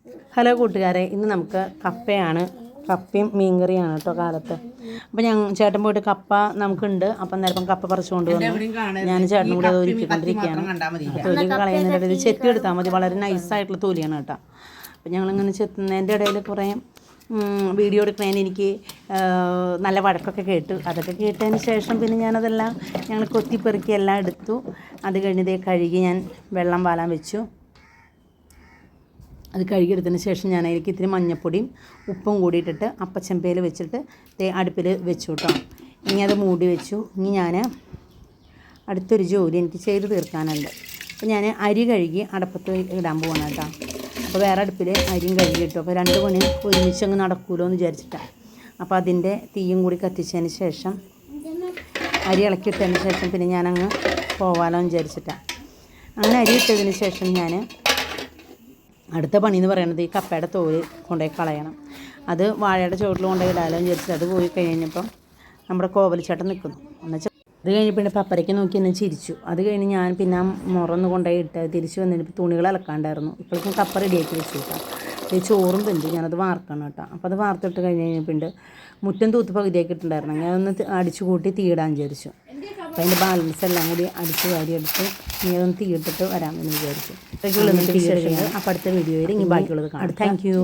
Hello കൂട്ടുകാരെ, ഇന്ന് നമുക്ക് കപ്പയും മീൻകറിയാണ് കേട്ടോ കാലത്ത്. അപ്പോൾ ചേട്ടൻ പോയിട്ട് കപ്പ നമുക്കുണ്ട്. അപ്പം നേരം കപ്പ പറിച്ചു കൊണ്ടുവന്നു. ഞാൻ ചേട്ടനും കൂടെ അത് ഒരുക്കിക്കൊണ്ടിരിക്കുകയാണ്. തൊലി കളയുന്നതിൻ്റെ ഇടയിൽ ചെത്തി എടുത്താൽ മതി. വളരെ നൈസായിട്ടുള്ള തൊലിയാണ് കേട്ടോ. അപ്പം ഞങ്ങളിങ്ങനെ ചെത്തുന്നതിൻ്റെ ഇടയിൽ കുറേ വീഡിയോ എടുക്കുന്നതിന് എനിക്ക് നല്ല വഴക്കൊക്കെ കേട്ടു. അതൊക്കെ കേട്ടതിന് ശേഷം പിന്നെ ഞാനതെല്ലാം ഞങ്ങൾ കൊത്തിപ്പെറുക്കി എല്ലാം എടുത്തു. അത് കഴിഞ്ഞ് കഴുകി ഞാൻ വെള്ളം പാലാൻ വെച്ചു. അത് കഴുകിയെടുത്തതിന് ശേഷം ഞാൻ അതിലേക്ക് ഇത്തിരി മഞ്ഞൾപ്പൊടിയും ഉപ്പും കൂടി ഇട്ടിട്ട് അപ്പച്ചമ്പയിൽ വെച്ചിട്ട് അടുപ്പിൽ വെച്ചു കേട്ടോ. ഇനി അത് മൂടി വെച്ചു. ഇനി ഞാൻ അടുത്തൊരു ജോലി എനിക്ക് ചെയ്ത് തീർക്കാനുണ്ട്. അപ്പോൾ ഞാൻ അരി കഴുകി അടപ്പത്ത് ഇടാൻ പോകണം കേട്ടോ. അപ്പോൾ വേറെ അടുപ്പിൽ അരിയും കഴുകി ഇട്ടു. അപ്പോൾ 2 പണി ഒരുമിച്ചങ്ങ് നടക്കുമല്ലോ എന്ന് വിചാരിച്ചിട്ടാണ്. അപ്പോൾ അതിൻ്റെ തീയും കൂടി കത്തിച്ചതിന് ശേഷം അരി ഇളക്കിയിട്ടതിന് ശേഷം പിന്നെ ഞാനങ്ങ് പോവാലോ എന്ന് വിചാരിച്ചിട്ടാണ്. അങ്ങനെ അരി ഇട്ടതിന് ശേഷം ഞാൻ അടുത്ത പണി എന്ന് പറയുന്നത് ഈ കപ്പയുടെ തോല് കൊണ്ടുപോയി കളയണം. അത് വാഴയുടെ ചുവട്ടിൽ കൊണ്ടുപോയി ഇടാലോ എന്ന് വിചാരിച്ചിട്ട് അത് പോയി കഴിഞ്ഞപ്പം നമ്മുടെ കോവലിച്ചേട്ടൻ നിൽക്കുന്നു. എന്നുവെച്ചാൽ അത് കഴിഞ്ഞ് പിന്നെ പപ്പരയ്ക്ക് നോക്കി എന്നെ ചിരിച്ചു. അത് കഴിഞ്ഞ് ഞാൻ പിന്നെ മുറന്ന് കൊണ്ടുപോയി ഇട്ട് തിരിച്ച് വന്നിട്ട് തുണികൾ അലക്കാണ്ടായിരുന്നു. ഇപ്പോഴേക്കും കപ്പ റെഡിയാക്കി വെച്ചു കേട്ടോ. ഈ ചോറും വെന്തു. ഞാനത് വാർക്കണം കേട്ടോ. അപ്പോൾ അത് വാർത്തിട്ട് കഴിഞ്ഞ് കഴിഞ്ഞപ്പോൾ മുറ്റം തൂത്ത് പകുതിയാക്കിയിട്ടുണ്ടായിരുന്നു. ഞാനൊന്ന് അടിച്ചു കൂട്ടി തീയിടാൻ വിചാരിച്ചു. അപ്പോൾ അതിൻ്റെ ബാലൻസ് എല്ലാം കൂടി അടിച്ച് വാരിയെടുത്ത് ഇനി അതൊന്ന് തീയിട്ടിട്ട് വരാമെന്ന് വിചാരിച്ചു. അപ്പോൾ അടുത്ത വീഡിയോയിൽ ഇനി ബാക്കിയുള്ളത് കാണാം. Thank you.